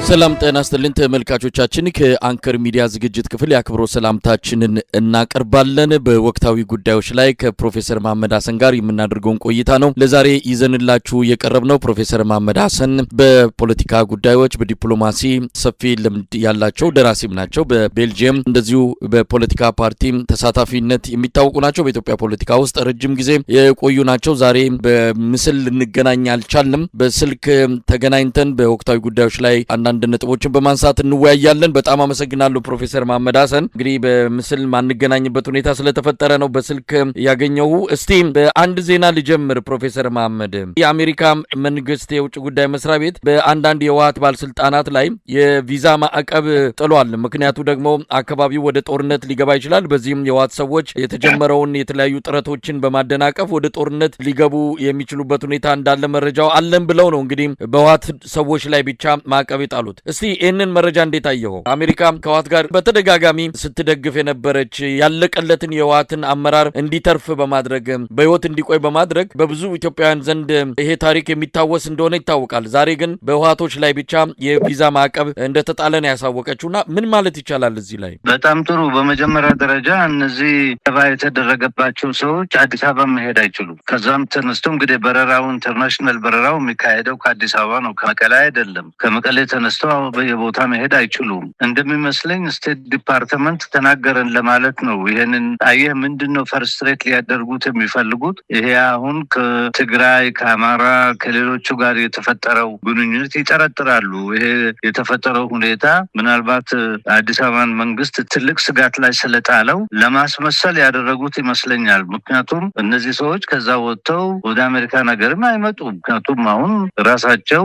ሰላም ጤና ይስጥልን ተመልካቾቻችን ከአንከር ሚዲያ ዝግጅት ክፍል ያክብሮ ሰላምታችንን እናቀርባለን። በወቅታዊ ጉዳዮች ላይ ከፕሮፌሰር መሐመድ ሐሰን ጋር የምናደርገውን ቆይታ ነው ለዛሬ ይዘንላችሁ የቀረብነው። ፕሮፌሰር መሐመድ ሐሰን በፖለቲካ ጉዳዮች በዲፕሎማሲ ሰፊ ልምድ ያላቸው ደራሲም ናቸው። በቤልጂየም እንደዚሁ በፖለቲካ ፓርቲ ተሳታፊነት የሚታወቁ ናቸው። በኢትዮጵያ ፖለቲካ ውስጥ ረጅም ጊዜ የቆዩ ናቸው። ዛሬ በምስል ልንገናኝ አልቻልንም። በስልክ ተገናኝተን በወቅታዊ ጉዳዮች ላይ አንዳንድ ነጥቦችን በማንሳት እንወያያለን። በጣም አመሰግናለሁ ፕሮፌሰር መሐመድ ሐሰን። እንግዲህ በምስል ማንገናኝበት ሁኔታ ስለተፈጠረ ነው በስልክ ያገኘው። እስቲ በአንድ ዜና ልጀምር ፕሮፌሰር መሐመድ። የአሜሪካ መንግስት የውጭ ጉዳይ መስሪያ ቤት በአንዳንድ የህወሓት ባለስልጣናት ላይ የቪዛ ማዕቀብ ጥሏል። ምክንያቱ ደግሞ አካባቢው ወደ ጦርነት ሊገባ ይችላል። በዚህም የህወሓት ሰዎች የተጀመረውን የተለያዩ ጥረቶችን በማደናቀፍ ወደ ጦርነት ሊገቡ የሚችሉበት ሁኔታ እንዳለ መረጃው አለን ብለው ነው እንግዲህ በህወሓት ሰዎች ላይ ብቻ ማዕቀብ ይጣሉ። እስቲ ይህንን መረጃ እንዴት አየኸው? አሜሪካ ከህወሓት ጋር በተደጋጋሚ ስትደግፍ የነበረች ያለቀለትን የህወሓትን አመራር እንዲተርፍ በማድረግ በህይወት እንዲቆይ በማድረግ በብዙ ኢትዮጵያውያን ዘንድ ይሄ ታሪክ የሚታወስ እንደሆነ ይታወቃል። ዛሬ ግን በህወሓቶች ላይ ብቻ የቪዛ ማዕቀብ እንደተጣለ ነው ያሳወቀችውና ምን ማለት ይቻላል እዚህ ላይ? በጣም ጥሩ። በመጀመሪያ ደረጃ እነዚህ ተባ የተደረገባቸው ሰዎች አዲስ አበባ መሄድ አይችሉም። ከዛም ተነስተው እንግዲህ በረራው ኢንተርናሽናል በረራው የሚካሄደው ከአዲስ አበባ ነው፣ ከመቀሌ አይደለም። ከመቀሌ ተነስተው በየቦታ መሄድ አይችሉም። እንደሚመስለኝ ስቴት ዲፓርትመንት ተናገረን ለማለት ነው። ይሄንን አየህ ምንድነው ፈርስትሬት ሊያደርጉት የሚፈልጉት? ይሄ አሁን ከትግራይ ከአማራ ከሌሎቹ ጋር የተፈጠረው ግንኙነት ይጠረጥራሉ። ይሄ የተፈጠረው ሁኔታ ምናልባት አዲስ አበባን መንግስት ትልቅ ስጋት ላይ ስለጣለው ለማስመሰል ያደረጉት ይመስለኛል። ምክንያቱም እነዚህ ሰዎች ከዛ ወጥተው ወደ አሜሪካ ነገርም አይመጡም። ምክንያቱም አሁን ራሳቸው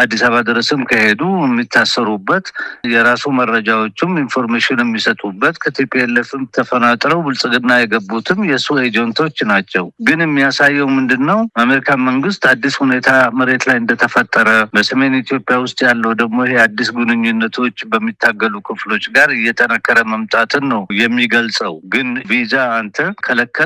አዲስ አበባ ድረስም ከሄዱ የሚታሰሩበት የራሱ መረጃዎችም ኢንፎርሜሽን የሚሰጡበት ከቲፒኤልኤፍም ተፈናጥረው ብልጽግና የገቡትም የሱ ኤጀንቶች ናቸው። ግን የሚያሳየው ምንድነው? አሜሪካን መንግስት አዲስ ሁኔታ መሬት ላይ እንደተፈጠረ በሰሜን ኢትዮጵያ ውስጥ ያለው ደግሞ ይሄ አዲስ ግንኙነቶች በሚታገሉ ክፍሎች ጋር እየተነከረ መምጣትን ነው የሚገልጸው። ግን ቪዛ አንተ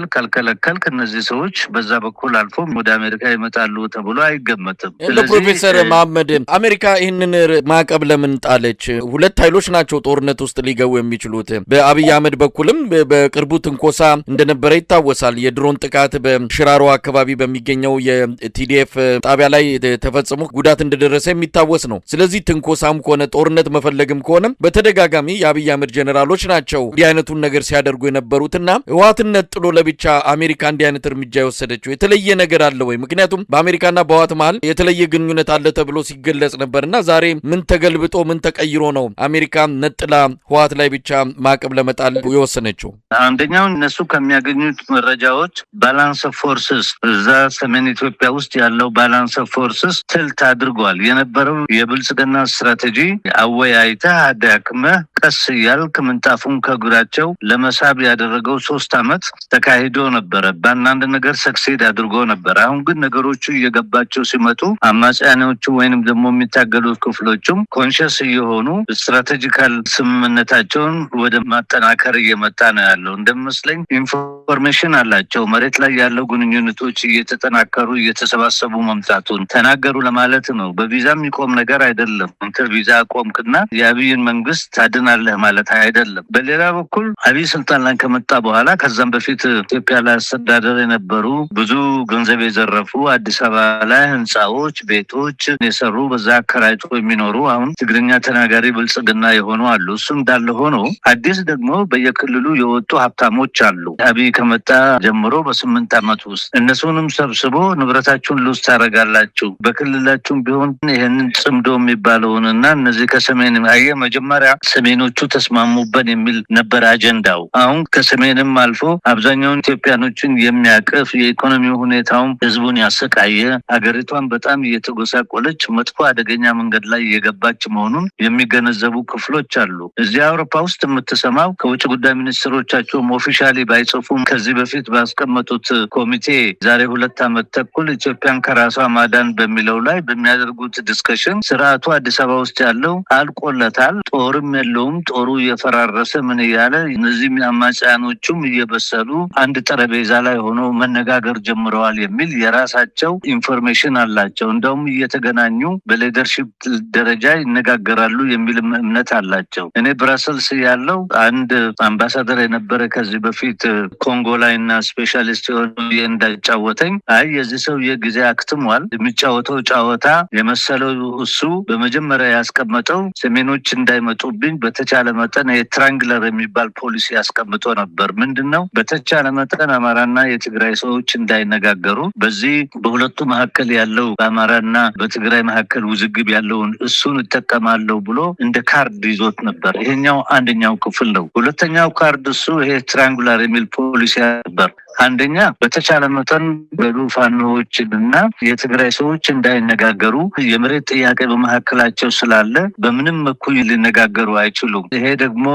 ካልከለከል እነዚህ ሰዎች በዛ በኩል አልፎ ወደ አሜሪካ ይመጣሉ ተብሎ አይገመትም። ፕሮፌሰር መሐመድ አሜሪካ ይህንን ማዕቀብ ለምን ጣለች? ሁለት ኃይሎች ናቸው ጦርነት ውስጥ ሊገቡ የሚችሉት። በአብይ አህመድ በኩልም በቅርቡ ትንኮሳ እንደነበረ ይታወሳል። የድሮን ጥቃት በሽራሮ አካባቢ በሚገኘው የቲዲኤፍ ጣቢያ ላይ ተፈጽሞ ጉዳት እንደደረሰ የሚታወስ ነው። ስለዚህ ትንኮሳም ከሆነ ጦርነት መፈለግም ከሆነ በተደጋጋሚ የአብይ አህመድ ጀነራሎች ናቸው እንዲህ አይነቱን ነገር ሲያደርጉ የነበሩትና ህወሓትን ነጥሎ ለብቻ አሜሪካ እንዲህ አይነት እርምጃ የወሰደችው የተለየ ነገር አለ ወይ? ምክንያቱም በአሜሪካና በህወሓት መሀል የተለየ ግንኙነት አለ ተብሎ ሲገለጽ ነበርና ዛሬ ምን ተገልብጦ ምን ተቀይሮ ነው አሜሪካ ነጥላ ህወሓት ላይ ብቻ ማዕቀብ ለመጣል የወሰነችው? አንደኛው እነሱ ከሚያገኙት መረጃዎች ባላንስ ኦፍ ፎርስስ እዛ ሰሜን ኢትዮጵያ ውስጥ ያለው ባላንስ ኦፍ ፎርስስ ትልት አድርጓል። የነበረው የብልጽግና ስትራቴጂ አወያይተህ አዳክመህ ቀስ ያልክ ምንጣፉን ከግራቸው ለመሳብ ያደረገው 3 አመት ተካሂዶ ነበረ። በአንዳንድ ነገር ሰክሴድ አድርጎ ነበር። አሁን ግን ነገሮቹ እየገባቸው ሲመጡ አማጽያኖቹ ወይንም ደግሞ የሚታገሉት ክፍሎቹም ኮንሽስ እየሆኑ ስትራቴጂካል ስምምነታቸውን ወደ ማጠናከር እየመጣ ነው ያለው። እንደሚመስለኝ ኢንፎርሜሽን አላቸው። መሬት ላይ ያለው ግንኙነቶች እየተጠናከሩ እየተሰባሰቡ መምጣቱን ተናገሩ ለማለት ነው። በቪዛ የሚቆም ነገር አይደለም። እንትን ቪዛ ቆምክና የአብይን መንግስት ታድናለህ ማለት አይደለም። በሌላ በኩል አብይ ስልጣን ላይ ከመጣ በኋላ ከዛም በፊት ኢትዮጵያ ላይ አስተዳደር የነበሩ ብዙ ገንዘብ የዘረፉ አዲስ አበባ ላይ ህንጻዎች፣ ቤቶች የሰሩ በዛ አከራይቶ የሚኖሩ አሁን ትግርኛ ተናጋሪ ብልጽግና የሆኑ አሉ። እሱ እንዳለ ሆኖ አዲስ ደግሞ በየክልሉ የወጡ ሀብታሞች አሉ። አብይ ከመጣ ጀምሮ በ8 አመት ውስጥ እነሱንም ሰብስቦ ንብረታችሁን ሉስ ታረጋላችሁ፣ በክልላችሁም ቢሆን ይሄንን ጽምዶ የሚባለውንና እነዚህ ከሰሜን አየ መጀመሪያ ሰሜኖቹ ተስማሙበት የሚል ነበር አጀንዳው። አሁን ከሰሜንም አልፎ አብዛኛውን ኢትዮጵያኖችን የሚያቅፍ የኢኮኖሚ ሁኔታውን ህዝቡን ያሰቃየ ሀገሪቷን በጣም እየተጎሳቆለች መጥፎ አደገኛ መንገድ ላይ የገባች መሆኑን የሚገነዘቡ ክፍሎች አሉ። እዚህ አውሮፓ ውስጥ የምትሰማው ከውጭ ጉዳይ ሚኒስትሮቻቸው ኦፊሻሊ ባይጽፉም ከዚህ በፊት ባስቀመጡት ኮሚቴ ዛሬ 2 አመት ተኩል ኢትዮጵያን ከራሷ ማዳን በሚለው ላይ በሚያደርጉት ዲስከሽን ስርዓቱ አዲስ አበባ ውስጥ ያለው አልቆለታል፣ ጦርም የለውም፣ ጦሩ እየፈራረሰ ምን እያለ እነዚህ አማጽያኖቹም እየበሰሉ አንድ ጠረጴዛ ላይ ሆኖ መነጋገር ጀምረዋል የሚል የራሳቸው ኢንፎርሜሽን አላቸው። እንደውም እየተገናኙ በሊደርሺፕ ደረጃ ይነጋገራሉ የሚል እምነት አላቸው። እኔ ብራሰልስ ያለው አንድ አምባሳደር የነበረ ከዚህ በፊት ኮንጎ ላይና ስፔሻሊስት የሆኑ እንዳጫወተኝ አይ የዚህ ሰው የጊዜ አክትሟል የሚጫወተው ጫወታ የመሰለው እሱ በመጀመሪያ ያስቀመጠው ሰሜኖች እንዳይመጡብኝ በተቻለ መጠን የትራንግለር የሚባል ፖሊሲ ያስቀምጦ ነበር። ምንድነው? በተቻለ መጠን አማራና የትግራይ ሰዎች እንዳይነጋገሩ በዚህ በሁለቱ መካከል ያለው በአማራና በትግራይ መካከል ውዝግብ ያለውን እሱን እጠቀማለሁ ብሎ እንደ ካርድ ይዞት ነበር። ይሄኛው አንደኛው ክፍል ነው። ሁለተኛው ካርድ እሱ ይሄ ትራንጉላር የሚል ፖሊሲ ነበር። አንደኛ በተቻለ መጠን በሉፋኖችና የትግራይ ሰዎች እንዳይነጋገሩ የመሬት ጥያቄ በመካከላቸው ስላለ በምንም እኩል ሊነጋገሩ አይችሉም። ይሄ ደግሞ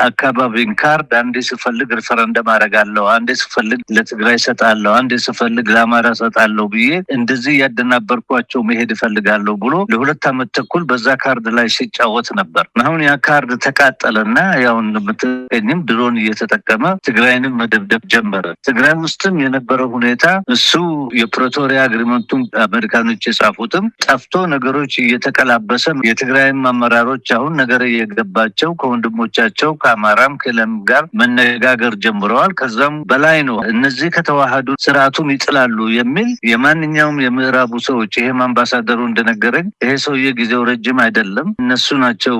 አካባቢን ካርድ አንዴ ስፈልግ ሪፈረንደም አደርጋለሁ፣ አንዴ ስፈልግ ለትግራይ ሰጣለሁ፣ አንዴ ስፈልግ ለአማራ ሰጣለሁ ብዬ እንደዚህ ያደናበርኳቸው መሄድ እፈልጋለሁ ብሎ ለሁለት ዓመት ተኩል በዛ ካርድ ላይ ሲጫወት ነበር። አሁን ያ ካርድ ተቃጠለና ያው እንደምትገኝም ድሮን እየተጠቀመ ትግራይንም መደብደብ ጀመረ። ትግራይ ውስጥም የነበረው ሁኔታ እሱ የፕሪቶሪያ አግሪመንቱን አሜሪካኖች የጻፉትም ጠፍቶ ነገሮች እየተቀላበሰ የትግራይም አመራሮች አሁን ነገር እየገባቸው ከወንድሞቻቸው ከአማራም ከለም ጋር መነጋገር ጀምረዋል። ከዛም በላይ ነው እነዚህ ከተዋሃዱ ስርዓቱን ይጥላሉ የሚል የማንኛውም የምዕራቡ ሰዎች ይሄም አምባሳደሩ እንደነገረኝ ይሄ ሰውዬ ጊዜው ረጅም አይደለም እነሱ ናቸው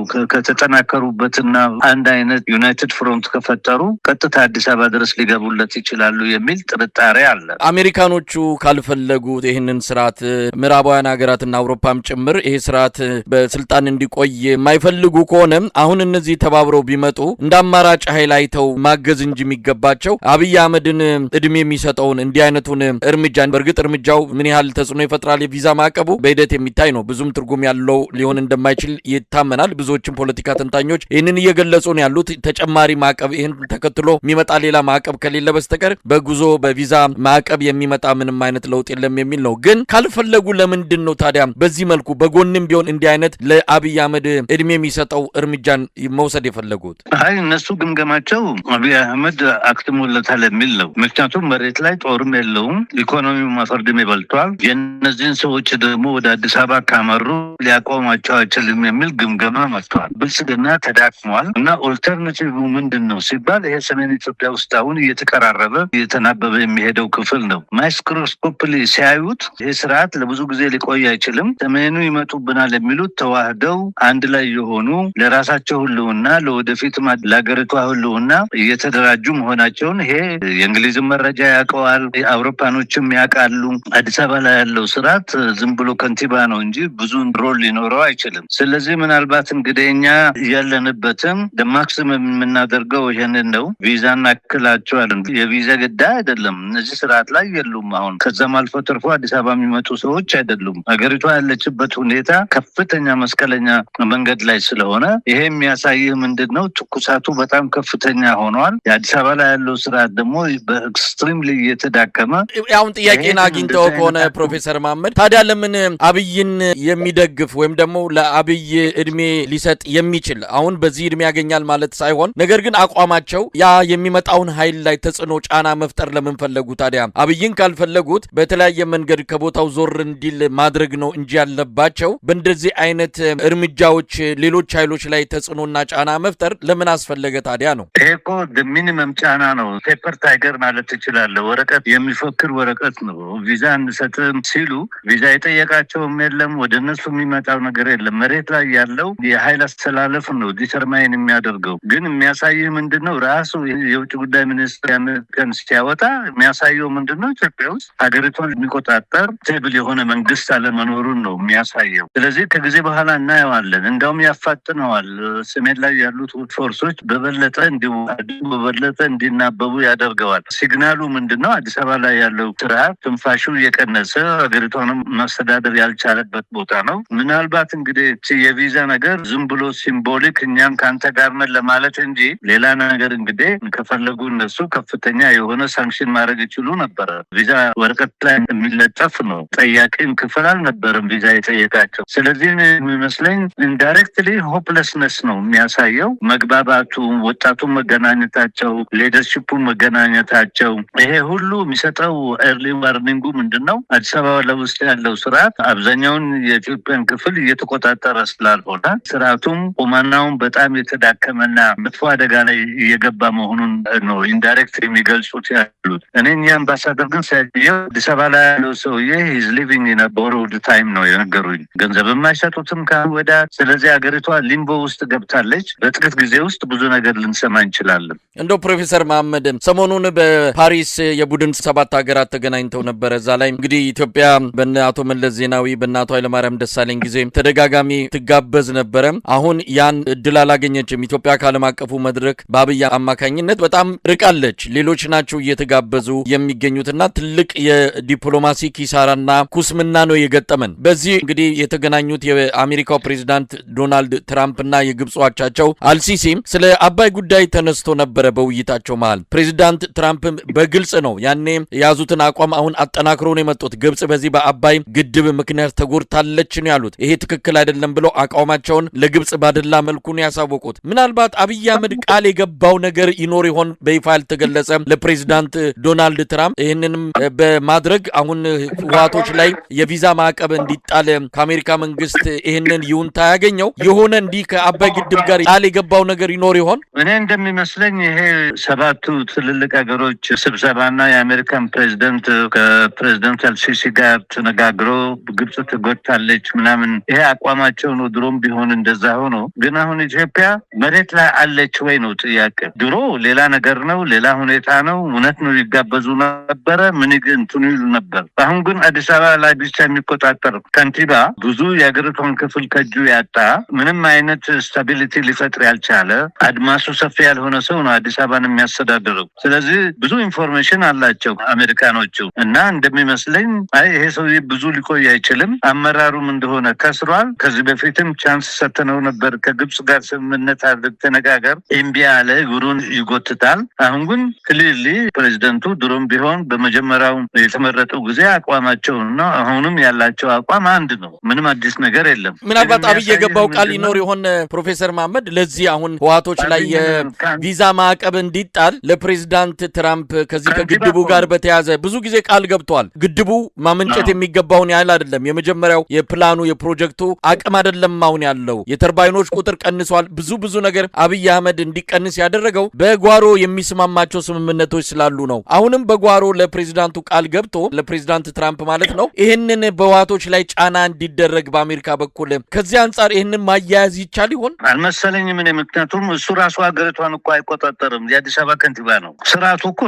ከተጠናከሩበትና አንድ አይነት ዩናይትድ ፍሮንት ከፈጠሩ ቀጥታ አዲስ አበባ ድረስ ሊገቡለት ይችላሉ የሚል ጥርጣሬ አለ። አሜሪካኖቹ ካልፈለጉት ይሄንን ስርዓት ምዕራባውያን ሀገራትና አውሮፓም ጭምር ይሄ ስርዓት በስልጣን እንዲቆይ የማይፈልጉ ከሆነ አሁን እነዚህ ተባብረው ቢመጡ እንደ አማራጭ ኃይል አይተው ማገዝ እንጂ የሚገባቸው አብይ አህመድን እድሜ የሚሰጠውን እንዲህ አይነቱን እርምጃ በእርግጥ እርምጃው ምን ያህል ተጽዕኖ ይፈጥራል የቪዛ ማዕቀቡ በሂደት የሚታይ ነው። ብዙም ትርጉም ያለው ሊሆን እንደማይችል ይታመናል። ብዙዎችም ፖለቲካ ተንታኞች ይህንን እየገለጹ ነው ያሉት። ተጨማሪ ማዕቀብ ይህን ተከትሎ የሚመጣ ሌላ ማዕቀብ ከሌለ በስተቀር በጉዞ በቪዛ ማዕቀብ የሚመጣ ምንም አይነት ለውጥ የለም የሚል ነው። ግን ካልፈለጉ ለምንድን ነው ታዲያ በዚህ መልኩ በጎንም ቢሆን እንዲህ አይነት ለአብይ አህመድ እድሜ የሚሰጠው እርምጃን መውሰድ የፈለጉት? አይ እነሱ ግምገማቸው አብይ አህመድ አክትሞለታል የሚል ነው። ምክንያቱም መሬት ላይ ጦርም የለውም፣ ኢኮኖሚው ማፈርድም ይበልቷል። የእነዚህን ሰዎች ደግሞ ወደ አዲስ አበባ ካመሩ ሊያቆማቸው አይችልም የሚል ግምገማ መጥቷል። ብልጽግና ተዳክሟል እና ኦልተርናቲቭ ምንድን ነው ሲባል ይሄ ሰሜን ኢትዮጵያ ውስጥ አሁን እየተቀራረበ እየተናበበ የሚሄደው ክፍል ነው። ማይክሮስኮፕሊ ሲያዩት ይህ ስርዓት ለብዙ ጊዜ ሊቆይ አይችልም። ሰሜኑ ይመጡብናል የሚሉት ተዋህደው አንድ ላይ የሆኑ ለራሳቸው ህልውና ለወደፊት ለሀገሪቷ ህልውና እየተደራጁ መሆናቸውን ይሄ የእንግሊዝም መረጃ ያውቀዋል፣ አውሮፓኖችም ያውቃሉ። አዲስ አበባ ላይ ያለው ስርዓት ዝም ብሎ ከንቲባ ነው እንጂ ብዙ ሮል ሊኖረው አይችልም። ስለዚህ ምናልባት እንግዲህ እኛ ያለንበትም ማክሲመም የምናደርገው ይሄንን ነው። ቪዛ እናክላቸዋለን። የቪዛ ጉዳይ አይደለም። እነዚህ ስርዓት ላይ የሉም። አሁን ከዛም አልፎ ተርፎ አዲስ አበባ የሚመጡ ሰዎች አይደሉም። ሀገሪቷ ያለችበት ሁኔታ ከፍተኛ መስቀለኛ መንገድ ላይ ስለሆነ ይሄ የሚያሳይህ ምንድነው? ትኩሳቱ በጣም ከፍተኛ ሆኗል። የአዲስ አበባ ላይ ያለው ስርዓት ደግሞ በኤክስትሪምሊ እየተዳከመ አሁን ጥያቄን አግኝተው ከሆነ ፕሮፌሰር መሐመድ ታዲያ ለምን አብይን የሚደግፍ ወይም ደግሞ ለአብይ እድሜ ሊሰጥ የሚችል አሁን በዚህ እድሜ ያገኛል ማለት ሳይሆን ነገር ግን አቋማቸው ያ የሚመጣውን ኃይል ላይ ተጽዕኖ ጫና መፍጠር ለምን ፈለጉ? ታዲያ አብይን ካልፈለጉት በተለያየ መንገድ ከቦታው ዞር እንዲል ማድረግ ነው እንጂ ያለባቸው በእንደዚህ አይነት እርምጃዎች ሌሎች ኃይሎች ላይ ተጽዕኖና ጫና መፍጠር ለምን አስፈለገ ታዲያ ነው? እኮ ሚኒመም ጫና ነው። ፔፐር ታይገር ማለት ትችላለህ። ወረቀት የሚፈክር ወረቀት ነው። ቪዛ እንሰጥም ሲሉ ቪዛ የጠየቃቸውም የለም፣ ወደ እነሱ የሚመጣው ነገር የለም። መሬት ላይ ያለው የኃይል አስተላለፍ ነው ዲተርማይን የሚያደርገው። ግን የሚያሳይህ ምንድነው? ራሱ የውጭ ጉዳይ ሚኒስትር ቀን ሲያወጣ የሚያሳየው ምንድነው? ኢትዮጵያ ውስጥ ሀገሪቷን የሚቆጣጠር ቴብል የሆነ መንግስት አለመኖሩን ነው የሚያሳየው። ስለዚህ ከጊዜ በኋላ እናየዋለን። እንዳውም ያፋጥነዋል። ሰሜን ላይ ያሉት ፎርሶች በበለጠ እንዲዋሃዱ በበለጠ እንዲናበቡ ያደርገዋል። ሲግናሉ ምንድነው? አዲስ አበባ ላይ ያለው ስርዓት ትንፋሹ እየቀነሰ ሀገሪቷንም ማስተዳደር ያልቻለበት ቦታ ነው። ምናልባት እንግዲህ የቪዛ ነገር ዝም ብሎ ሲምቦሊክ እኛም ከአንተ ጋር ነን ለማለት እንጂ ሌላ ነገር እንግዲህ ከፈለጉ እነሱ ከፍተኛ የሆነ ሳንክሽን ማድረግ ይችሉ ነበር። ቪዛ ወረቀት ላይ የሚለጠፍ ነው። ጠያቂም ክፍል አልነበረም ቪዛ የጠየቃቸው። ስለዚህ የሚመስለኝ ኢንዳይሬክትሊ ሆፕለስነስ ነው የሚያሳየው። መግባባቱ፣ ወጣቱ መገናኘታቸው፣ ሊደርሺፑ መገናኘታቸው፣ ይሄ ሁሉ የሚሰጠው ኤርሊ ዋርኒንጉ ምንድነው? አዲስ አበባ ለውስጥ ያለው ስርዓት አብዛኛውን የኢትዮጵያን ክፍል እየተቆጣጠረ ስላልሆነ ስርዓቱም ቁመናውን በጣም የተዳከመና መጥፎ አደጋ ላይ እየገባ መሆኑን ነው ኢንዳይሬክት የሚገልጹት ያሉት። እኔ አምባሳደር ግን ሳይየው አዲስ አበባ ላይ ያለው ሰውዬ ሂዝ ሊቪንግ ኢን ቦሮውድ ታይም ነው የነገሩኝ። ገንዘብ የማይሰጡትም ካወዳ። ስለዚህ ሀገሪቷ ሊምቦ ውስጥ ገብታለች። በጥቂት ጊዜ ውስጥ ብዙ ነገር ልንሰማ እንችላለን። እንደው ፕሮፌሰር መሐመድ ሰሞኑን በፓሪስ የቡድን 7 ሀገራት ተገናኝተው ነበር። እዛ ላይ እንግዲህ ኢትዮጵያ በእነ አቶ መለስ ዜናዊ በእነ አቶ ኃይለማርያም ደሳለኝ ጊዜ ተደጋጋሚ ትጋበዝ ነበረ። አሁን ያን እድል አላገኘችም። ኢትዮጵያ ከዓለም አቀፉ መድረክ በአብይ አማካኝነት በጣም ርቃለች። ሌሎች ናቸው እየተጋበዙ የሚገኙትና ትልቅ የዲፕሎማሲ ኪሳራና ኩስምና ነው የገጠመን። በዚህ እንግዲህ የተገናኙት የአሜሪካው ፕሬዝዳንት ዶናልድ ትራምፕና የግብጽ አቻቸው አልሲሲ ስለ አባይ ጉዳይ ተነስቶ ነበረ በውይይታቸው መሃል። ፕሬዝዳንት ትራምፕ በግልጽ ነው ያኔ የያዙትን አቋም አሁን አጠናክረው ነው የመጡት። ግብጽ በዚህ በአባይ ግድብ ምክንያት ተጎድታለች ነው ያሉት። ይሄ ትክክል አይደለም ብሎ አቋማቸውን ለግብጽ ባደላ መልኩ ነው ያሳወቁት። ምናልባት አብይ አህመድ ቃል የገባው ነገር ይኖር ይሆን በይፋ ያልተገለጸ ለፕሬዝዳንት ዶናልድ ትራምፕ? ይህንንም በማድረግ አሁን ህወሓቶች ላይ የቪዛ ማዕቀብ እንዲጣል ከአሜሪካ መንግስት ይህንን ይሁንታ ያገኘው የሆነ እንዲህ ከአባይ ግድብ ጋር ቃል የገባው ነገር ይኖር ይሆን? እኔ እንደሚመስለኝ ይሄ 7 ትልልቅ ሀገሮች ስብሰባና የአሜሪካን ፕሬዝዳንት ከፕሬዝዳንት አልሲሲ ጋር ተነጋግሮ ግብጽ ትጎድታለች ምናምን ይሄ አቋማቸው ነው። ድሮም ቢሆን እንደዛ ሆኖ ግን አሁን ኢትዮጵያ መሬት ላይ አለች ወይ ነው ጥያቄ። ድሮ ሌላ ነገር ነው፣ ሌላ ሁኔታ ነው። እውነት ነው ይጋበዙ ነበረ፣ ምን እንትኑ ይሉ ነበር። አሁን ግን አዲስ አበባ ላይ ብቻ የሚቆጣጠር ከንቲባ ብዙ የሀገሪቷን ክፍል ከእጁ ያጣ፣ ምንም አይነት ስታቢሊቲ ሊፈጥር ያልቻለ፣ አድማሱ ሰፊ ያልሆነ ሰው ነው አዲስ አበባን የሚያስተዳድረው። ስለዚህ ብዙ ኢንፎርሜሽን አላቸው አሜሪካኖቹ እና እንደሚመስለኝ ይሄ ሰው ብዙ ሊቆይ አይችልም። አመራሩም እንደሆነ ከስሯል። ከዚህ በፊትም ቻንስ ሰጥተነው ነበር ከግብጽ ጋር ስምምነት አድርገን ተነጋገር፣ እምቢ አለ፣ እግሩን ይጎትታል። አሁን ግን ክሊርሊ ፕሬዝዳንቱ ድሮም ቢሆን በመጀመሪያው የተመረጠው ጊዜ አቋማቸውና አሁንም ያላቸው አቋም አንድ ነው። ምንም አዲስ ነገር የለም። ምናልባት አብይ የገባው ቃል ይኖር ይሆን ፕሮፌሰር መሐመድ? ለዚህ አሁን ህወሓቶች ላይ የቪዛ ማዕቀብ እንዲጣል ለፕሬዝዳንት ትራምፕ ከዚህ ከግድቡ ጋር በተያዘ ብዙ ጊዜ ቃል ገብተዋል። ግድቡ ማመንጨት የሚገባውን ያህል አይደለም። የመጀመሪያው የፕላኑ የፕሮጀክቱ አቅም አይደለም አሁን ያለው። የተርባይኖች ቁጥር ቀንሷል። ብዙ ነገር አብይ አህመድ እንዲቀንስ ያደረገው በጓሮ የሚስማማቸው ስምምነቶች ስላሉ ነው። አሁንም በጓሮ ለፕሬዝዳንቱ ቃል ገብቶ ለፕሬዝዳንት ትራምፕ ማለት ነው ይህንን በህወሓቶች ላይ ጫና እንዲደረግ በአሜሪካ በኩል ከዚህ አንጻር ይህንን ማያያዝ ይቻል ይሆን? አልመሰለኝም። ምክንያቱም እሱ ራሱ ሀገሪቷን እኮ አይቆጣጠርም። የአዲስ አበባ ከንቲባ ነው። ስርዓቱ እኮ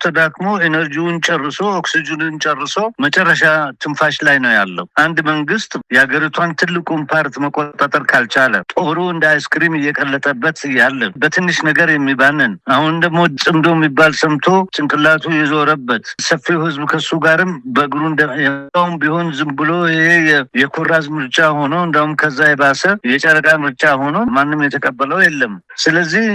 ተዳክሞ ኤነርጂውን ጨርሶ ኦክሲጅንን ጨርሶ መጨረሻ ትንፋሽ ላይ ነው ያለው። አንድ መንግስት የሀገሪቷን ትልቁን ፓርት መቆጣጠር ካልቻለ ጦሩ እንደ አይስክሪም እየቀለጠበት ያለ በትንሽ ነገር የሚባንን አሁን ደግሞ ጽምዶ የሚባል ሰምቶ ጭንቅላቱ የዞረበት ሰፊው ህዝብ ከሱ ጋርም በእግሩ እንደውም ቢሆን ዝም ብሎ ይሄ የኩራዝ ምርጫ ሆኖ እንደውም ከዛ የባሰ የጨረቃ ምርጫ ሆኖ ማንም የተቀበለው የለም። ስለዚህ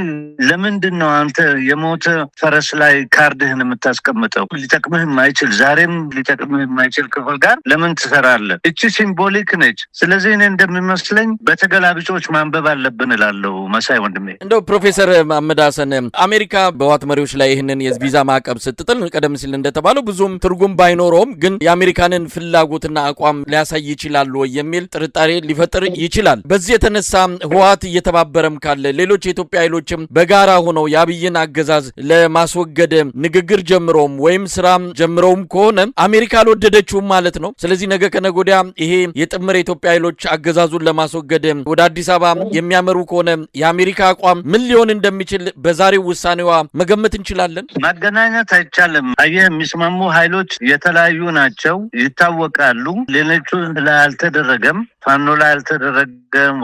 ለምንድን ነው አንተ የሞተ ፈረስ ላይ ካርድህን የምታስቀምጠው? ሊጠቅምህ የማይችል ዛሬም ሊጠቅምህ የማይችል ክፍል ጋር ለምን ትሰራለህ? እቺ ሲምቦሊክ ነች። ስለዚህ እኔ እንደሚመስለኝ በተገላቢጮች ማንበብ አለብን እላለሁ። መሳይ ወንድሜ፣ እንደው ፕሮፌሰር መሐመድ ሀሰን አሜሪካ በህወሓት መሪዎች ላይ ይህንን የቪዛ ማዕቀብ ስትጥል ቀደም ሲል እንደተባለው ብዙም ትርጉም ባይኖረውም ግን የአሜሪካንን ፍላጎትና አቋም ሊያሳይ ይችላል ወይ የሚል ጥርጣሬ ሊፈጥር ይችላል። በዚህ የተነሳ ህወሓት እየተባበረም ካለ ሌሎች የኢትዮጵያ ኃይሎችም በጋራ ሆነው የአብይን አገዛዝ ለማስወገድ ንግግር ጀምረውም ወይም ስራ ጀምረውም ከሆነ አሜሪካ አልወደደችውም ማለት ነው። ስለዚህ ነገ ከነገ ወዲያ ይሄ የጥምር የኢትዮጵያ ኃይሎች አገዛዙን ለማስወገድ ወደ አዲስ አበባ የሚያመሩ ከሆነ የአሜሪካ አቋም ምን ሊሆን እንደሚችል በዛሬው ውሳኔዋ መገመት እንችላለን። ማገናኘት አይቻልም። አየህ፣ የሚስማሙ ኃይሎች የተለያዩ ናቸው፣ ይታወቃሉ። ሌሎቹ ላይ አልተደረገም፣ ፋኖ ላይ አልተደረገም፣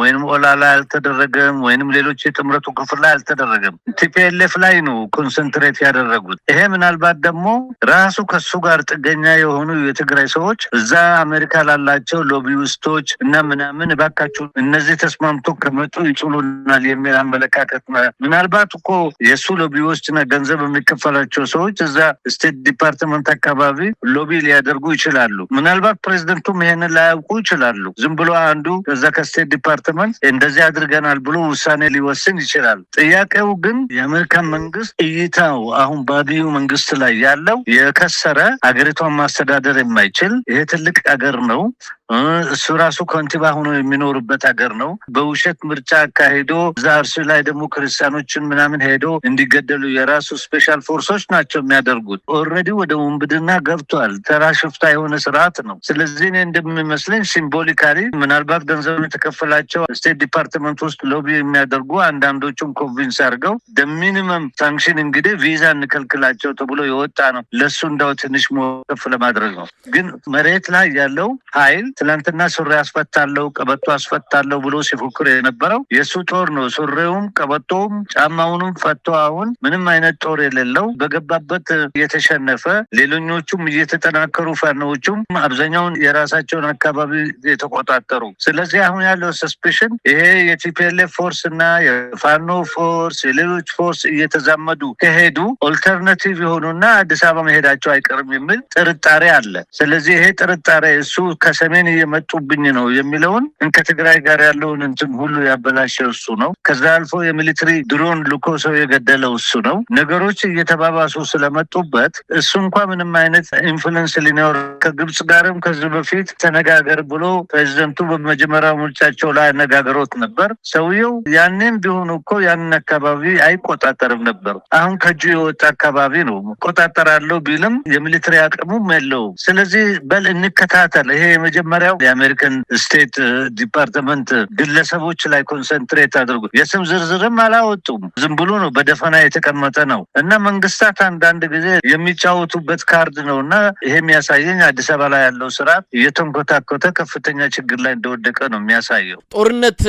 ወይንም ኦላ ላይ አልተደረገም፣ ወይንም ሌሎች የጥምረቱ ክፍል ላይ አልተደረገም። ቲፒኤልኤፍ ላይ ነው ኮንሰንትሬት ያደረጉት። ይሄ ምናልባት ደግሞ ራሱ ከሱ ጋር ጥገኛ የሆኑ የትግራይ ሰዎች እዛ አሜሪካ ላላቸው ሎቢውስቶች እና ምናምን እባካችሁ እነዚህ ተስማምቶ ከመጡ ይጭሉናል የሚል አመለካከት ምናልባት እኮ የእሱ ሎቢዎች ገንዘብ የሚከፈላቸው ሰዎች እዛ ስቴት ዲፓርትመንት አካባቢ ሎቢ ሊያደርጉ ይችላሉ። ምናልባት ፕሬዝደንቱም ይሄንን ላያውቁ ይችላሉ። ዝም ብሎ አንዱ ከዛ ከስቴት ዲፓርትመንት እንደዚህ አድርገናል ብሎ ውሳኔ ሊወስን ይችላል። ጥያቄው ግን የአሜሪካን መንግስት እይታው አሁን በአብዩ መንግስት ላይ ያለው የከሰረ ሀገሪቷን ማስተዳደር የማይችል ይሄ ትልቅ ሀገር ነው። እሱ ራሱ ከንቲባ ሆኖ የሚኖርበት ሀገር ነው። በውሸት ምርጫ አካሂዶ እዛ እርሱ ላይ ደግሞ ክርስቲያኖችን ምናምን ሄዶ እንዲገደሉ የራሱ ስፔሻል ፎርሶች ናቸው የሚያደርጉት። ኦልሬዲ ወደ ውንብድና ገብቷል። ተራ ሽፍታ የሆነ ስርዓት ነው። ስለዚህ እኔ እንደሚመስለኝ ሲምቦሊካሊ ምናልባት ገንዘብ የተከፈላቸው ስቴት ዲፓርትመንት ውስጥ ሎቢ የሚያደርጉ አንዳንዶቹም ኮንቪንስ አድርገው ሚኒመም ሳንክሽን እንግዲህ ቪዛ እንከልክላቸው ተብሎ የወጣ ነው። ለሱ እንዳው ትንሽ ሞከፍ ለማድረግ ነው። ግን መሬት ላይ ያለው ኃይል ትላንትና ሱሪ አስፈታለው ቀበቶ አስፈታለው ብሎ ሲፎክር የነበረው የሱ ጦር ነው። ሱሪውም ቀበቶውም ጫማውንም ፈቶ አሁን ምንም አይነት ጦር የሌለው በገባበት የተሸነፈ ሌሎኞቹም እየተጠናከሩ ፋኖዎቹም አብዛኛውን የራሳቸውን አካባቢ የተቆጣጠሩ። ስለዚህ አሁን ያለው ሰስፔሽን ይሄ የቲፒኤልኤፍ ፎርስ እና የፋኖ ፎርስ የሌሎች ፎርስ እየተዛመዱ ከሄዱ ኦልተርናቲቭ የሆኑና አዲስ አበባ መሄዳቸው አይቀርም የሚል ጥርጣሬ አለ። ስለዚህ ይሄ ጥርጣሬ እሱ ከሰሜን እየመጡብኝ ነው የሚለውን ከትግራይ ጋር ያለውን እንትን ሁሉ ያበላሸው እሱ ነው። ከዛ አልፎ የሚሊተሪ ድሮን ልኮ ሰው የገደለው እሱ ነው። ነገሮች እየተባባሱ ስለመጡበት እሱ እንኳን ምንም አይነት ኢንፍሉዌንስ ሊኖር ከግብጽ ጋርም ከዚህ በፊት ተነጋገር ብሎ ፕሬዚደንቱ በመጀመሪያው ምርጫቸው ላይ አነጋግሮት ነበር። ሰውየው ያንን ቢሆኑ እኮ ያንን አካባቢ አይቆጣጠርም ነበር። አሁን ከእጁ የወጣ አካባቢ ነው። ቆጣጠራለሁ ቢልም የሚሊተሪ አቅሙም የለውም። ስለዚህ በል እንከታተል። ይሄ የመጀመሪያው የአሜሪካን ስቴት ዲፓርትመንት ግለሰቦች ላይ ኮንሰንትሬት አድርጉ። የስም ዝርዝርም አላወጡም። ዝም ብሎ ነው በደፈና የተቀመጠ ነው እና መንግስታት አንዳንድ ጊዜ የሚጫወቱበት ካርድ ነው እና ይሄ የሚያሳየኝ አዲስ አበባ ላይ ያለው ስርዓት እየተንኮታኮተ ከፍተኛ ችግር ላይ እንደወደቀ ነው የሚያሳየው። ጦርነት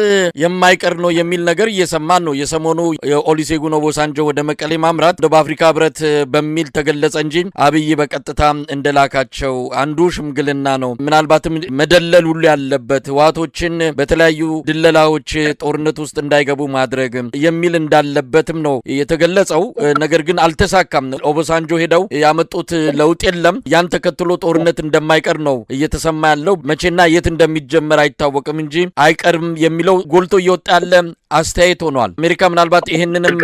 የማይቀር ነው የሚል ነገር እየሰማን ነው። የሰሞኑ የኦሉሴጉን ኦባሳንጆ ወደ መቀሌ ማምራት ደቡብ አፍሪካ ህብረት በሚል ተገለጸ እንጂ አብይ በቀጥታ እንደላካቸው አንዱ ሽምግልና ነው። ምናልባትም መደለል ሁሉ ያለበት ህወሓቶችን በተለያዩ ድለላዎች ጦርነት ውስጥ እንዳይገቡ ማድረግ የሚል እንዳለበትም ነው የተገለጸው። ነገር ግን አልተሳካም። ኦባሳንጆ ሄደው ያመጡት ለውጥ የለም። ያን ተከትሎ ጦርነት እንደማይቀር ነው እየተሰማ ያለው። መቼና የት እንደሚጀመር አይታወቅም እንጂ አይቀርም የሚለው ጎልቶ እየወጣ ያለ አስተያየት ሆኗል። አሜሪካ ምናልባት ይህንንም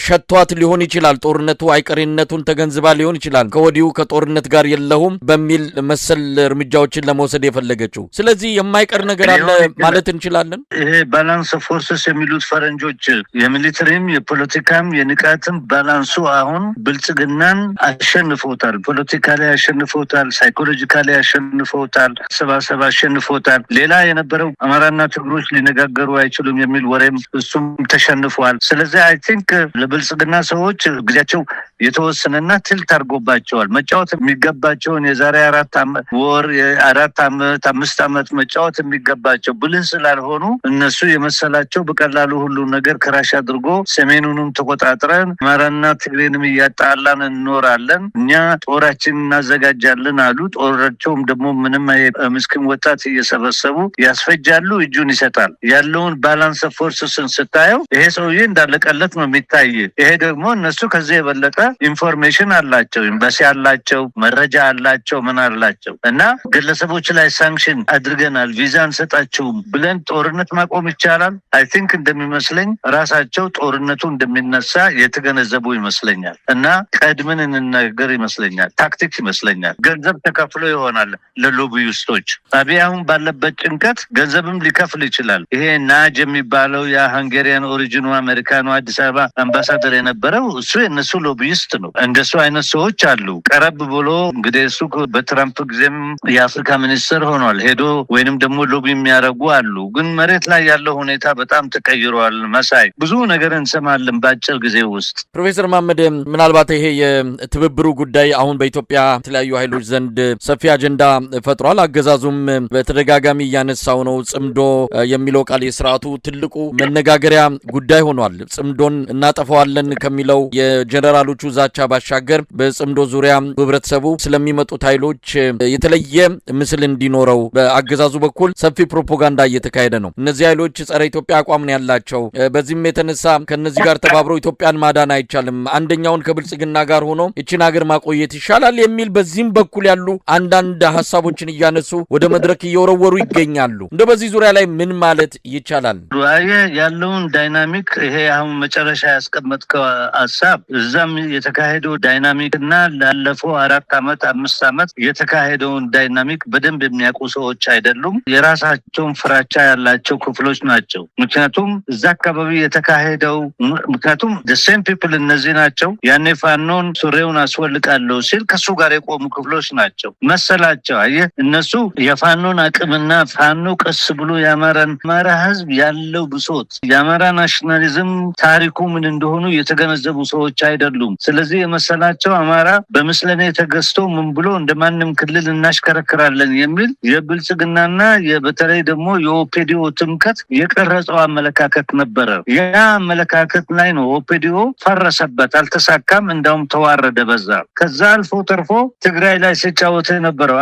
ሸቷት ሊሆን ይችላል። ጦርነቱ አይቀሬነቱን ተገንዝባ ሊሆን ይችላል ከወዲሁ ከጦርነት ጋር የለሁም በሚል መሰል እርምጃዎችን ለመውሰድ የፈለገችው። ስለዚህ የማይቀር ነገር አለ ማለት እንችላለን። ይሄ ባላንስ ፎርስስ የሚሉት ፈረንጆች የሚሊተሪም የፖለቲካም የንቃትም ባላንሱ አሁን ብልጽግናን አሸንፎታል። ፖለቲካሊ አሸንፎታል፣ ሳይኮሎጂካሊ አሸንፎታል፣ ሰባሰባ አሸንፎታል። ሌላ የነበረው አማራና ትግሮች ሊነጋገሩ አይችሉም የሚል ወሬም እሱም ተሸንፏል። ስለዚህ አይ ቲንክ ለብልጽግና ሰዎች ጊዜያቸው የተወሰነና ትልት አድርጎባቸዋል። መጫወት የሚገባቸውን የዛሬ 4 ወር 4 ዓመት 5 ዓመት መጫወት የሚገባቸው ብልህ ስላልሆኑ እነሱ የመሰላቸው በቀላሉ ሁሉ ነገር ክራሽ አድርጎ ሰሜኑንም ተቆጣጥረን አማራና ትግሬንም እያጣላን እንኖራለን፣ እኛ ጦራችን እናዘጋጃለን አሉ። ጦራቸውም ደግሞ ምንም ምስኪን ወጣት እየሰበሰቡ ያስፈጃሉ፣ እጁን ይሰጣል። ያለውን ባላንስ ፎርስስን ስታየው ይሄ ሰውዬ እንዳለቀለት ነው የሚታይ። ይሄ ደግሞ እነሱ ከዚህ የበለጠ ኢንፎርሜሽን አላቸው፣ ኤምባሲ አላቸው፣ መረጃ አላቸው፣ ምን አላቸው እና ግለሰቦች ላይ ሳንክሽን አድርገናል ቪዛ እንሰጣቸውም ብለን ጦርነት ማቆም ይቻላል? አይ ቲንክ እንደሚመስለኝ ራሳቸው ጦርነቱ እንደሚነሳ የተገነዘቡ ይመስለኛል እና ቀድመን እንነገር ይመስለኛል። ታክቲክ ይመስለኛል። ገንዘብ ተከፍሎ ይሆናል ለሎቢይስቶች። አብይ አሁን ባለበት ጭንቀት ገንዘብም ሊከፍል ይችላል። ይሄ ናጅ የሚባለው የሃንጋሪያን ኦሪጂኑ አሜሪካኑ አዲስ አበባ አምባሳደር የነበረው እሱ የነሱ ሎቢይስት ነው። እንደሱ አይነት ሰዎች አሉ። ቀረብ ብሎ እንግዲህ እሱ በትራምፕ ጊዜም የአፍሪካ ሚኒስትር ሆኗል። ሄዶ ወይንም ደግሞ ሎቢ የሚያደርጉ አሉ። ግን መሬት ላይ ያለው ሁኔታ በጣም ተቀይሯል። መሳይ ብዙ ነገር እንሰማለን በአጭር ጊዜ ውስጥ። ፕሮፌሰር መሐመድ ምናልባት ይሄ የትብብሩ ጉዳይ አሁን በኢትዮጵያ የተለያዩ ኃይሎች ዘንድ ሰፊ አጀንዳ ፈጥሯል። አገዛዙም በተደጋጋሚ እያነሳው ነው። ጽምዶ የሚለው ቃል የስርዓቱ ትልቁ መነሻ መነጋገሪያ ጉዳይ ሆኗል። ጽምዶን እናጠፋዋለን ከሚለው የጀነራሎቹ ዛቻ ባሻገር በጽምዶ ዙሪያ ህብረተሰቡ ስለሚመጡት ኃይሎች የተለየ ምስል እንዲኖረው በአገዛዙ በኩል ሰፊ ፕሮፓጋንዳ እየተካሄደ ነው። እነዚህ ኃይሎች ጸረ ኢትዮጵያ አቋም ነው ያላቸው። በዚህም የተነሳ ከነዚህ ጋር ተባብረው ኢትዮጵያን ማዳን አይቻልም፣ አንደኛውን ከብልጽግና ጋር ሆኖ እቺን ሀገር ማቆየት ይሻላል የሚል በዚህም በኩል ያሉ አንዳንድ ሐሳቦችን እያነሱ ወደ መድረክ እየወረወሩ ይገኛሉ። በዚህ ዙሪያ ላይ ምን ማለት ይቻላል? ያለውን ዳይናሚክ ይሄ አሁን መጨረሻ ያስቀመጥከው ሐሳብ እዛም የተካሄደው ዳይናሚክና ላለፈው 4 ዓመት 5 ዓመት የተካሄደውን ዳይናሚክ በደንብ የሚያውቁ ሰዎች አይደሉም። የራሳቸውን ፍራቻ ያላቸው ክፍሎች ናቸው። ምክንያቱም እዛ አካባቢ የተካሄደው ምክንያቱም the same people እነዚህ ናቸው። ያኔ ፋኖን ሱሬውን አስወልቃለሁ ሲል ከሱ ጋር የቆሙ ክፍሎች ናቸው መሰላቸው። አየህ እነሱ የፋኖን አቅምና ፋኖ ቀስ ብሎ የአማራ ህዝብ ያለው ብሶት የአማራ ናሽናሊዝም ታሪኩ ምን እንደሆኑ የተገነዘቡ ሰዎች አይደሉም። ስለዚህ የመሰላቸው አማራ በምስለኔ ተገዝቶ ምን ብሎ እንደማንም ክልል እናሽከረክራለን የሚል የብልጽግናና በተለይ ደግሞ የኦፔዲዮ ትምከት የቀረጸው አመለካከት ነበረ። ያ አመለካከት ላይ ነው ኦፔዲዮ ፈረሰበት፣ አልተሳካም፣ እንዳውም ተዋረደ በዛ። ከዛ አልፎ ተርፎ ትግራይ ላይ ሲጫወት የነበረው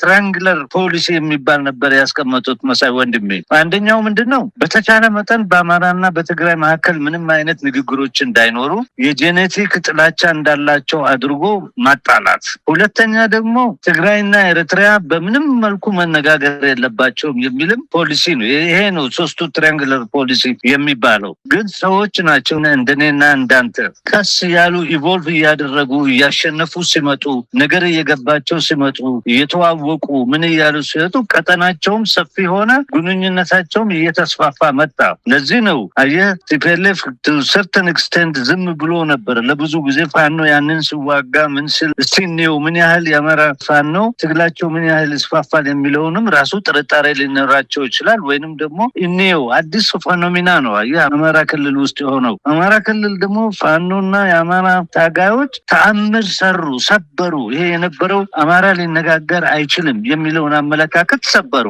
ትራያንግለር ፖሊሲ የሚባል ነበር ያስቀመጡት መሳይ ወንድሜ። አንደኛው ምንድነው በተቻለ መጠን በአማራና በትግራይ መካከል ምንም አይነት ንግግሮች እንዳይኖሩ የጄኔቲክ ጥላቻ እንዳላቸው አድርጎ ማጣላት። ሁለተኛ ደግሞ ትግራይና ኤርትራ በምንም መልኩ መነጋገር የለባቸውም የሚልም ፖሊሲ ነው። ይሄ ነው ሶስቱ ትራያንግለር ፖሊሲ የሚባለው። ግን ሰዎች ናቸው እንደኔና እንዳንተ ቀስ ያሉ ኢቮልቭ እያደረጉ እያሸነፉ ሲመጡ ነገር እየገባቸው ሲመጡ እየተዋወቁ ምን እያሉ ሲመጡ ቀጠናቸውም ሰፊ ሆነ፣ ግንኙነታቸውም እየተስፋፋ መጣ። ለዚህ ነው አየህ ቲፒኤልኤፍ to certain extent ዝም ብሎ ነበር ለብዙ ጊዜ። ፋኖ ያንን ሲዋጋ ምን ሲል ሲኒው ምን ያህል ያመራ ፋኖ ትግላቸው ምን ያህል ይስፋፋል የሚለውንም ራሱ ጥርጣሬ ሊኖራቸው ይችላል። ወይንም ደግሞ እኔው አዲስ ፌኖሜና ነው አየህ አማራ ክልል ውስጥ የሆነው። አማራ ክልል ደግሞ ፋኖና የአማራ ታጋዮች ተአምር ሰሩ፣ ሰበሩ። ይሄ የነበረው አማራ ሊነጋገር አይችልም የሚለውን አመለካከት ሰበሩ።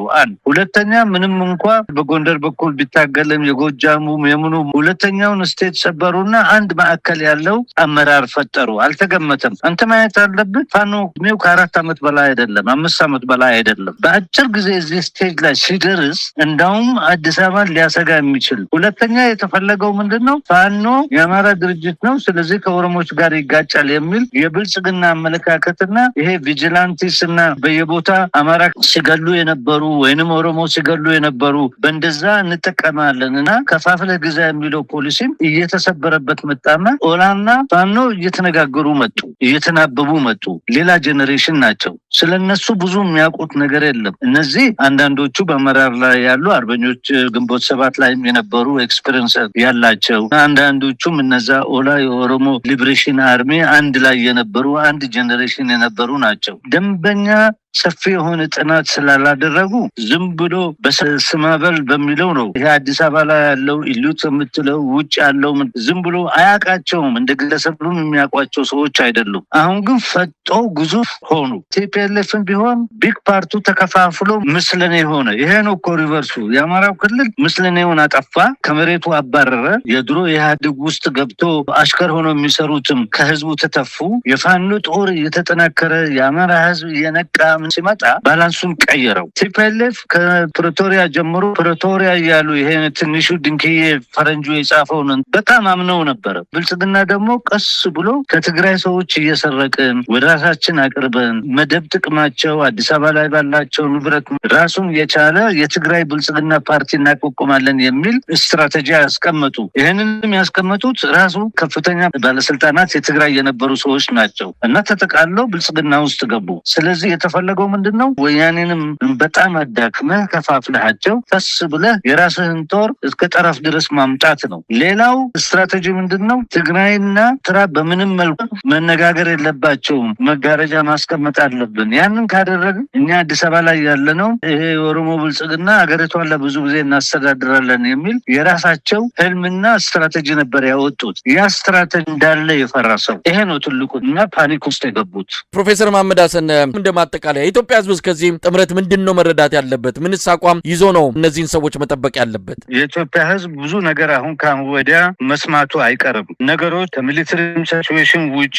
ሁለተኛ ምንም እንኳን በጎንደር በኩል ቢታገልም የጎጃሙ የምኑ ሁለተኛውን ስቴት ሰበሩና አንድ ማዕከል ያለው አመራር ፈጠሩ። አልተገመተም። አንተ ማየት አለብህ ፋኖ ነው ከ4 ዓመት በላይ አይደለም 5 ዓመት በላይ አይደለም በአጭር ጊዜ እዚህ ስቴጅ ላይ ሲደርስ እንዳውም አዲስ አበባን ሊያሰጋ የሚችል። ሁለተኛ የተፈለገው ምንድነው ፋኖ የአማራ ድርጅት ነው ስለዚህ ከኦሮሞች ጋር ይጋጫል የሚል የብልጽግና አመለካከትና ይሄ ቪጂላንቲስና በየቦታ አማራ ሲገሉ የነበሩ ወይንም ኦሮሞ ሲገሉ የነበሩ በእንደዛ እንጠቀማለንና ከፋፍለህ ግዛ የሚለው ፖሊሲም እየተሰበረበት መጣና ኦላና ፋኖ እየተነጋገሩ መጡ፣ እየተናበቡ መጡ። ሌላ ጄኔሬሽን ናቸው። ስለነሱ ብዙ የሚያውቁት ነገር የለም። እነዚህ አንዳንዶቹ በመራር ላይ ያሉ አርበኞች ግንቦት 7 ላይ የነበሩ ኤክስፒሪየንስ ያላቸው፣ አንዳንዶቹም እነዛ ኦላ የኦሮሞ ሊብሬሽን አርሚ አንድ ላይ የነበሩ አንድ ጄኔሬሽን የነበሩ ናቸው። ደንበኛ ሰፊ የሆነ ጥናት ስላላደረጉ ዝም ብሎ በስማበል በሚለው ነው። ይሄ አዲስ አበባ ላይ ያለው ኢሉት የምትለው ውጭ ያለው ዝም ብሎ አያውቃቸውም። እንደ ግለሰብም የሚያውቋቸው ሰዎች አይደሉም። አሁን ግን ፈጦ ግዙፍ ሆኑ። ቲፒኤልኤፍን ቢሆን ቢግ ፓርቱ ተከፋፍሎ ምስለኔ ሆነ። ይሄ ነው እኮ ሪቨርሱ። የአማራው ክልል ምስለኔውን አጠፋ፣ ከመሬቱ አባረረ። የድሮ የኢህአዴግ ውስጥ ገብቶ አሽከር ሆኖ የሚሰሩትም ከህዝቡ ተተፉ። የፋኖ ጦር እየተጠናከረ የአማራ ህዝብ እየነቃ ሲመጣ ባላንሱን ቀየረው። ቲፒኤልኤፍ ከፕሪቶሪያ ጀምሮ ፕሪቶሪያ እያሉ ይሄ ትንሹ ድንክዬ ፈረንጁ የጻፈውን በጣም አምነው ነበር። ብልጽግና ደግሞ ቀስ ብሎ ከትግራይ ሰዎች እየሰረቅን ወደ ራሳችን አቅርበን መደብ ጥቅማቸው አዲስ አበባ ላይ ባላቸው ንብረት ራሱን የቻለ የትግራይ ብልጽግና ፓርቲ እናቋቁማለን የሚል ስትራቴጂ ያስቀመጡ። ይሄንንም ያስቀመጡት ራሱ ከፍተኛ ባለስልጣናት የትግራይ የነበሩ ሰዎች ናቸው እና ተጠቃለው ብልጽግና ውስጥ ገቡ። ስለዚህ የተፈለገው ምንድነው ወያኔንም በጣም አዳክመህ ከፋፍለሃቸው ፈስ ብለህ የራስህን ጦር እስከ ጠረፍ ድረስ ማምጣት ነው። ሌላው ስትራቴጂ ምንድነው ትግራይና ኤርትራ በምንም መልኩ መነጋገር የለባቸውም፣ መጋረጃ ማስቀመጥ አለብን። ያንን ካደረግን እኛ አዲስ አበባ ላይ ያለነው ይሄ የኦሮሞ ብልጽግና አገሪቷን ለብዙ ጊዜ እናስተዳድራለን የሚል የራሳቸው ህልምና ስትራቴጂ ነበር ያወጡት። ያ ስትራቴጂ እንዳለ የፈረሰው ይሄ ነው ትልቁ እና ፓኒክ ውስጥ የገቡት። ፕሮፌሰር መሐመድ ሀሰን እንደማጠቃለያ የኢትዮጵያ ህዝብ ከዚህ ጥምረት ምንድነው መረዳት ያለበት? ምንስ አቋም ይዞ ነው እነዚህን ሰዎች መጠበቅ ያለበት? የኢትዮጵያ ህዝብ ብዙ ነገር አሁን ወዲያ መስማቱ አይቀርም። ነገሮች ከሚሊተሪ ሲቹዌሽን ውጪ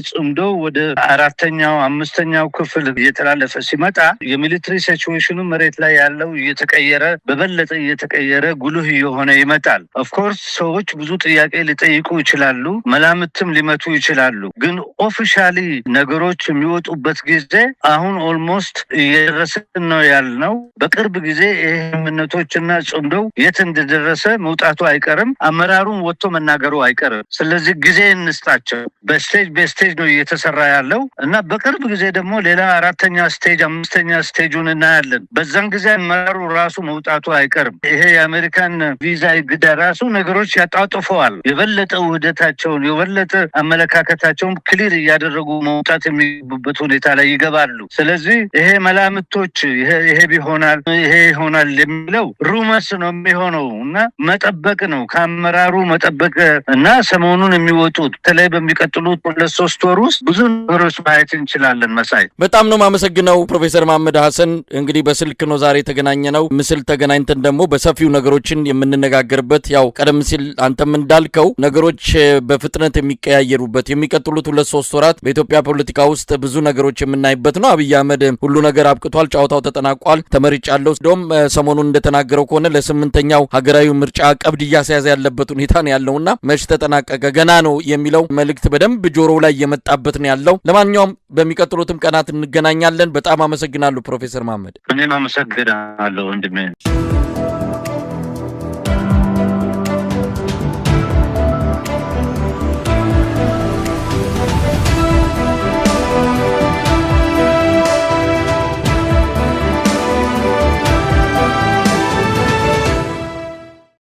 ጽምዶ ወደ አራተኛው አምስተኛው ክፍል እየተላለፈ ሲመጣ የሚሊተሪ ሲቹዌሽኑ መሬት ላይ ያለው እየተቀየረ በበለጠ እየተቀየረ ጉልህ የሆነ ይመጣል። ኦፍ ኮርስ ሰዎች ብዙ ጥያቄ ሊጠይቁ ይችላሉ፣ መላምትም ሊመቱ ይችላሉ። ግን ኦፊሻሊ ነገሮች የሚወጡበት ጊዜ አሁን ኦልሞስት እየደረስን ነው ያልነው። በቅርብ ጊዜ ይሄ ምንነቶችና ጽምዶው የት እንደደረሰ መውጣቱ አይቀርም። አመራሩን ወጥቶ መናገሩ አይቀርም። ስለዚህ ጊዜ እንስጣቸው። በስቴጅ ነው እየተሰራ ያለው እና በቅርብ ጊዜ ደግሞ ሌላ አራተኛ ስቴጅ አምስተኛ ስቴጁን እናያለን። በዛን ጊዜ አመራሩ ራሱ መውጣቱ አይቀርም። ይሄ የአሜሪካን ቪዛ ግዳ ራሱ ነገሮች ያጣጥፈዋል። የበለጠ ውህደታቸውን የበለጠ አመለካከታቸውን ክሊር እያደረጉ መውጣት የሚገቡበት ሁኔታ ላይ ይገባሉ። ስለዚህ ይሄ መላምቶች ይሄ ቢሆናል ይሄ ይሆናል የሚለው ሩመስ ነው የሚሆነው እና መጠበቅ ነው ከአመራሩ መጠበቅ እና ሰሞኑን የሚወጡት በተለይ በሚቀጥሉት 2-3 ወር ውስጥ ብዙ ነገሮች ማየት እንችላለን። መሳይ በጣም ነው ማመሰግነው ፕሮፌሰር መሐመድ ሐሰን። እንግዲህ በስልክ ነው ዛሬ ተገናኘነው። ምስል ተገናኝተን ደግሞ በሰፊው ነገሮችን የምንነጋገርበት ያው ቀደም ሲል አንተም እንዳልከው ነገሮች በፍጥነት የሚቀያየሩበት የሚቀጥሉት 2-3 ወራት በኢትዮጵያ ፖለቲካ ውስጥ ብዙ ነገሮች የምናይበት ነው። አብይ አህመድ ሁሉ ነገር አብቅቷል፣ ጫዋታው ተጠናቋል፣ ተመርጫለሁ እንደውም ሰሞኑን እንደተናገረው ከሆነ ለ8ኛው ሀገራዊ ምርጫ ቀብድ እያስያዘ ያለበት ሁኔታ ነው ያለውና መች ተጠናቀቀ ገና ነው የሚለው መልእክት በደንብ ጆሮው ላይ የመጣበት ነው ያለው። ለማንኛውም በሚቀጥሉትም ቀናት እንገናኛለን። በጣም አመሰግናለሁ ፕሮፌሰር መሐመድ። እኔም አመሰግናለሁ ወንድሜ።